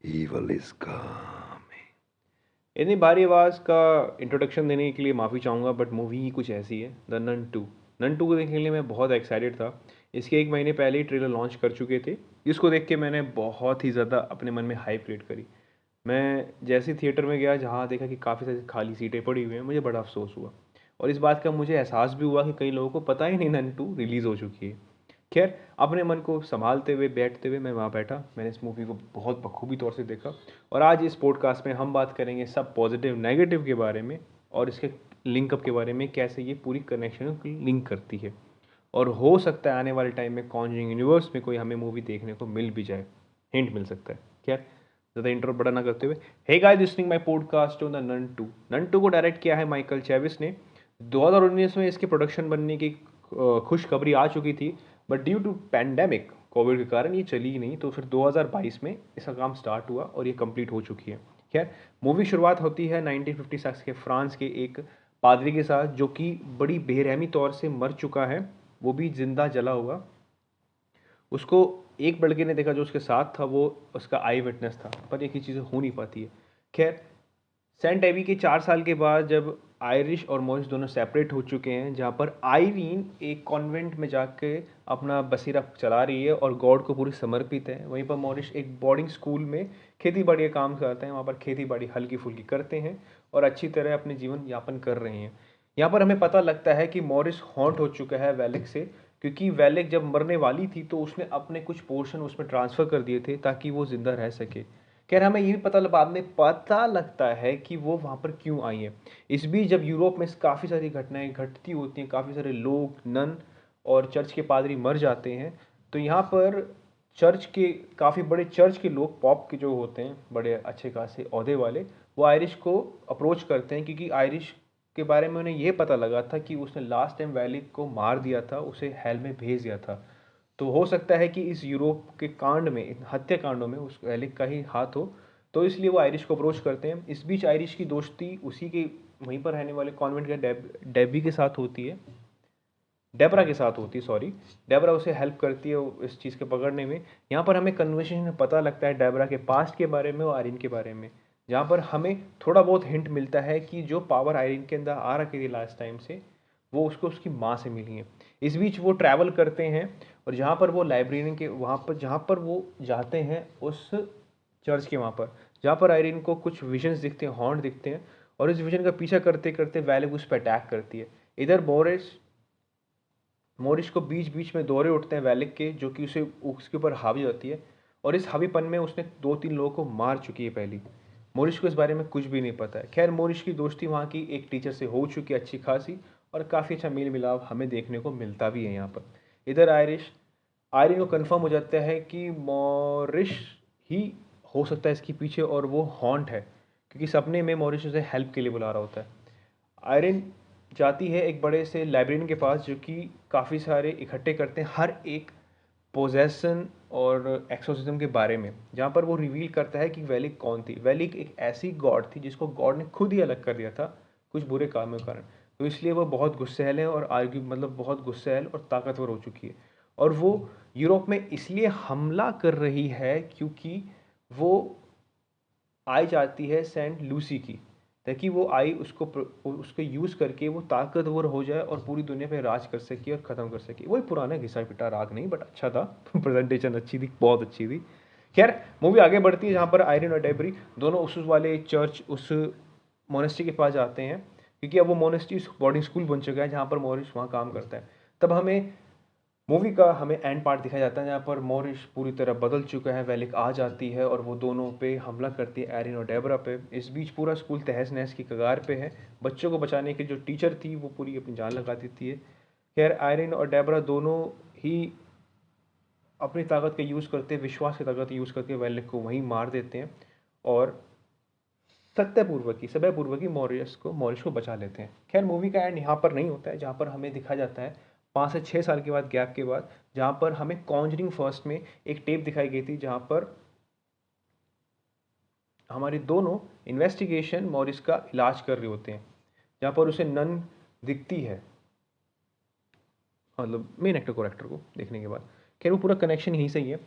Evil is coming. इतनी भारी आवाज़ का इंट्रोडक्शन देने के लिए माफ़ी चाहूँगा, बट मूवी ही कुछ ऐसी है, the nun two. Nun two को देखने के लिए मैं बहुत एक्साइटेड था। इसके एक महीने पहले ही ट्रेलर लॉन्च कर चुके थे। इसको देख के मैंने बहुत ही ज़्यादा अपने मन में हाइप क्रिएट करी। मैं जैसे थिएटर में गया, जहाँ देखा कि काफ़ी सारी खाली सीटें पड़ी हुई हैं, मुझे बड़ा अफसोस हुआ। और इस बात का मुझे एहसास भी हुआ कि कई लोगों को पता ही नहीं नन टू रिलीज़ हो चुकी है। खैर, अपने मन को संभालते हुए बैठते हुए मैं वहाँ बैठा, मैंने इस मूवी को बहुत बखूबी तौर से देखा। और आज इस पॉडकास्ट में हम बात करेंगे सब पॉजिटिव नेगेटिव के बारे में, और इसके लिंकअप के बारे में, कैसे ये पूरी कनेक्शन को लिंक करती है। और हो सकता है आने वाले टाइम में कॉन्जरिंग यूनिवर्स में कोई हमें मूवी देखने को मिल भी जाए, हिंट मिल सकता है। खैर, ज़्यादा इंट्रो बड़ा ना करते हुए, hey guys listening my podcast on the nun two. Nun two को डायरेक्ट किया है माइकल चैविस ने। 2019 में इसके प्रोडक्शन बनने की खुशखबरी आ चुकी थी, but due to pandemic Covid के कारण ये चली ही नहीं। तो फिर 2022 में इसका काम स्टार्ट हुआ और ये कंप्लीट हो चुकी है। खैर, मूवी शुरुआत होती है 1956 के फ्रांस के एक पादरी के साथ, जो कि बड़ी बेरहमी तौर से मर चुका है, वो भी जिंदा जला हुआ। उसको एक लड़के ने देखा जो उसके साथ था, वो उसका आई विटनेस था, पर एक ही चीज़ें हो नहीं पाती है। खैर, सेंट एवी के 4 साल के बाद जब आयरिश और मॉरिस दोनों सेपरेट हो चुके हैं, जहाँ पर आयरीन एक कॉन्वेंट में जाके अपना बसेरा चला रही है और गॉड को पूरी समर्पित है, वहीं पर मॉरिस एक बोर्डिंग स्कूल में खेती बाड़ी का काम करते हैं, वहाँ पर खेती बाड़ी हल्की फुल्की करते हैं और अच्छी तरह अपने जीवन यापन कर रहे हैं। यहाँ पर हमें पता लगता है कि मॉरिस हॉन्ट हो चुका है वेलिक से, क्योंकि वेलिक जब मरने वाली थी तो उसने अपने कुछ पोर्शन उसमें ट्रांसफ़र कर दिए थे ताकि वो ज़िंदा रह सके। खैर, हमें ये भी पता बाद में पता लगता है कि वो वहाँ पर क्यों आई है। इस बीच जब यूरोप में काफ़ी सारी घटनाएं घटती होती हैं, काफ़ी सारे लोग, नन और चर्च के पादरी मर जाते हैं, तो यहाँ पर चर्च के काफ़ी बड़े चर्च के लोग, पॉप के जो होते हैं बड़े अच्छे खासे ओहदे वाले, वो आयरिश को अप्रोच करते हैं, क्योंकि आयरिश के बारे में उन्हें ये पता लगा था कि उसने लास्ट टाइम वैलिक को मार दिया था, उसे हेल में भेज दिया था। तो हो सकता है कि इस यूरोप के कांड में, इन हत्याकांडों में उस एलिक का ही हाथ हो। तो इसलिए वो आयरिश को अप्रोच करते हैं। इस बीच आयरिश की दोस्ती उसी के वहीं पर रहने वाले कॉन्वेंट के डेबी के साथ होती है, डेबरा के साथ होती है, सॉरी। डेबरा उसे हेल्प करती है इस चीज़ के पकड़ने में। यहाँ पर हमें कन्वर्सेशन में पता लगता है डेबरा के पास्ट के बारे में और आयरिन के बारे में, जहाँ पर हमें थोड़ा बहुत हिंट मिलता है कि जो पावर आयरिन के अंदर आ रखी थी लास्ट टाइम से, वो उसको उसकी माँ से मिली है। इस बीच वो ट्रैवल करते हैं, और जहाँ पर वो लाइब्रेरियन के वहाँ पर जहाँ पर वो जाते हैं उस चर्च के वहाँ पर, जहाँ पर आयरिन को कुछ विजन्स दिखते हैं, हॉर्न दिखते हैं, और इस विजन का पीछा करते करते वैलिक उस पर अटैक करती है। इधर बोरिस मोरिश को बीच बीच में दौरे उठते हैं वैलिक के, जो कि उसे उसके ऊपर हावी होती है, और इस हावीपन में उसने 2-3 लोगों को मार चुकी है पहली। मोरिश को इस बारे में कुछ भी नहीं पता है। खैर, मोरिश की दोस्ती वहाँ की एक टीचर से हो चुकी है अच्छी खासी, और काफ़ी अच्छा मेल मिलाप हमें देखने को मिलता भी है यहाँ पर। इधर आयरिश आयरिन को कंफर्म हो जाता है कि मॉरिश ही हो सकता है इसके पीछे, और वो हॉन्ट है, क्योंकि सपने में मॉरिश उसे हेल्प के लिए बुला रहा होता है। आयरिन जाती है एक बड़े से लाइब्रेरियन के पास, जो कि काफ़ी सारे इकट्ठे करते हैं हर एक पोजेसन और एक्सोसिज्म के बारे में, जहाँ पर वो रिवील करता है कि वैलिक कौन थी। वैलिक एक ऐसी गॉड थी जिसको गॉड ने खुद ही अलग कर दिया था कुछ बुरे कामों के कारण। तो इसलिए वो बहुत गुस्सैल है, और आर्ग्यू मतलब बहुत गुस्सैल और ताकतवर हो चुकी है। और वो यूरोप में इसलिए हमला कर रही है क्योंकि वो आई चाहती है सेंट लूसी की, ताकि वो आई उसको यूज़ करके वो ताकतवर हो जाए और पूरी दुनिया पे राज कर सके और ख़त्म कर सके। वही पुराना घिसा पिटा राग नहीं, बट अच्छा था। प्रेजेंटेशन अच्छी थी, बहुत अच्छी थी। खैर, मूवी आगे बढ़ती है, जहाँ पर आयरन और डेबरी दोनों उस वाले चर्च, उस मोनेस्ट्री के पास जाते हैं, क्योंकि अब वो मोनेस्ट्री बोर्डिंग स्कूल बन चुका है जहाँ पर मॉरिस वहाँ काम करता है। तब मूवी का हमें एंड पार्ट दिखाया जाता है, जहाँ पर मॉरिस पूरी तरह बदल चुका है, वेलिक आ जाती है और वो दोनों पे हमला करती है, एरिन और डेबरा पे। इस बीच पूरा स्कूल तहस नहस की कगार पे है। बच्चों को बचाने की जो टीचर थी वो पूरी अपनी जान लगा देती है। खैर, आयरिन और डेबरा दोनों ही अपनी ताकत का यूज़ करते, विश्वास की ताकत यूज़ करके वेलिक को वहीं मार देते हैं, और सत्यपूर्वक ही समयपूर्वक ही मॉरिस को बचा लेते हैं। खैर, मूवी का एंड यहाँ पर नहीं होता है, जहाँ पर हमें दिखाया जाता है 5 से 6 साल के बाद, गैप के बाद, जहाँ पर हमें कॉन्जरिंग फर्स्ट में एक टेप दिखाई गई थी, जहाँ पर हमारे दोनों इन्वेस्टिगेशन मॉरिस का इलाज कर रहे होते हैं, जहाँ पर उसे नन दिखती है, मतलब मेन एक्टर को देखने के बाद। खैर, वो पूरा कनेक्शन यहीं से ही है।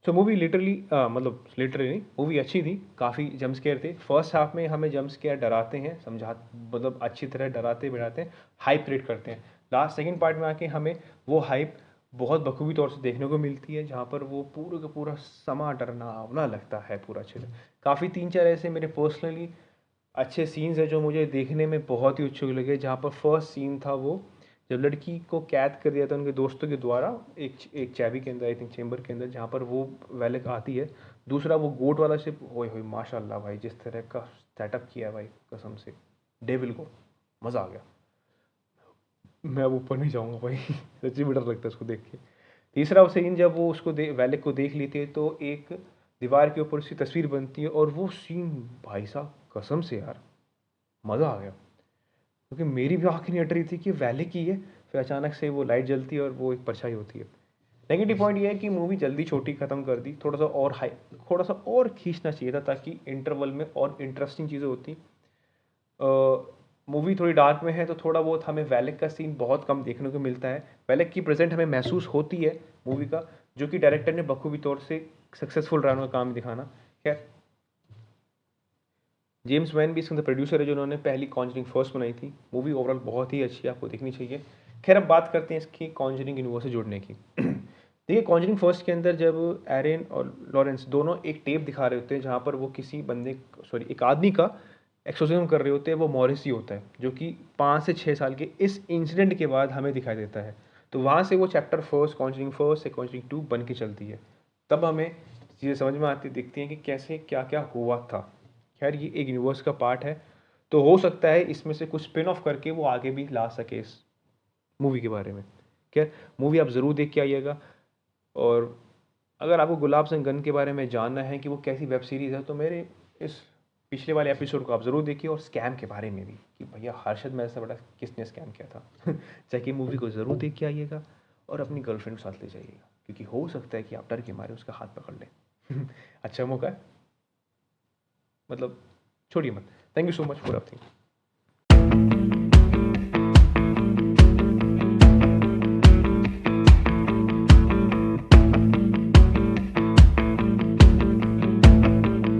सो मूवी लिटरली मतलब लिटरली नहीं, मूवी अच्छी थी, काफ़ी जंप स्केयर थे। फर्स्ट हाफ में हमें जंप स्केयर डराते हैं, समझा मतलब अच्छी तरह डराते बिड़ाते हैं, हाइप क्रिएट करते हैं। लास्ट सेकंड पार्ट में आके हमें वो हाइप बहुत बखूबी तौर से देखने को मिलती है, जहाँ पर वो पूरा का पूरा समा डरना लगता है पूरा अच्छे से। काफ़ी 3-4 ऐसे मेरे पर्सनली अच्छे सीन्स हैं जो मुझे देखने में बहुत ही उत्सुक लगे। जहाँ पर फर्स्ट सीन था वो, जब लड़की को कैद कर दिया था उनके दोस्तों के द्वारा एक चाबी के अंदर, आई थिंक चेंबर के अंदर, जहाँ पर वो वेलक आती है। दूसरा वो गोट वाला शिप, ओए होए माशाल्लाह भाई, जिस तरह का सेटअप किया है भाई, कसम से डेविल को मज़ा आ गया। मैं अब ऊपर नहीं जाऊँगा भाई सच्ची में डर लगता है उसको देख के। तीसरा सीन, जब वो उसको वेलक को देख लेते हैं तो एक दीवार के ऊपर उसकी तस्वीर बनती है, और वो सीन भाई साहब कसम से यार मज़ा आ गया, क्योंकि मेरी भी आँख नहीं हट रही थी कि वैले की है। फिर अचानक से वो लाइट जलती है और वो एक परछाई होती है। नेगेटिव पॉइंट ये है कि मूवी जल्दी छोटी ख़त्म कर दी, थोड़ा सा और हाई, थोड़ा सा और खींचना चाहिए था ताकि इंटरवल में और इंटरेस्टिंग चीज़ें होती। मूवी थोड़ी डार्क में है तो थोड़ा बहुत हमें वैलेक का सीन बहुत कम देखने को मिलता है। वैलेक की प्रेजेंट हमें महसूस होती है मूवी का, जो कि डायरेक्टर ने बखूबी तौर से सक्सेसफुल रहा उनका काम दिखाना। खैर, जेम्स वैन भी इसके अंदर प्रोड्यूसर है, जिन्होंने पहली कॉन्जरिंग फर्स्ट बनाई थी। मूवी ओवरऑल बहुत ही अच्छी है, आपको देखनी चाहिए। खैर, अब बात करते हैं इसकी कॉन्जरिंग यूनिवर्स से जुड़ने की। देखिए, कॉन्जरिंग फर्स्ट के अंदर जब एरन और लॉरेंस दोनों एक टेप दिखा रहे होते हैं, जहाँ पर वो किसी बंदे, सॉरी एक आदमी का एक्सोर्सिज्म कर रहे होते हैं, वो मॉरिसी होता है, जो कि 5 से 6 साल के इस इंसिडेंट के बाद हमें दिखाई देता है। तो वहाँ से वो चैप्टर फर्स्ट, कॉन्जरिंग फर्स्ट से कॉन्जरिंग 2 बन के चलती है। तब हमें चीज़ें समझ में आती दिखती हैं कि कैसे क्या क्या हुआ था। खैर, ये एक यूनिवर्स का पार्ट है, तो हो सकता है इसमें से कुछ स्पिन ऑफ करके वो आगे भी ला सके इस मूवी के बारे में। खैर, मूवी आप ज़रूर देख के आइएगा। और अगर आपको गुलाब सिंह गन के बारे में जानना है कि वो कैसी वेब सीरीज़ है, तो मेरे इस पिछले वाले एपिसोड को आप ज़रूर देखिए, और स्कैम के बारे में भी, कि भैया हर्षद मेहता से बड़ा किसने स्कैम किया था। जाके मूवी को ज़रूर देख के आइएगा और अपनी गर्लफ्रेंड के साथ ले जाइएगा, क्योंकि हो सकता है कि आप डर के मारे उसका हाथ पकड़ लें। अच्छा मौका है, मतलब छोड़िए मत। Thank you so much for everything.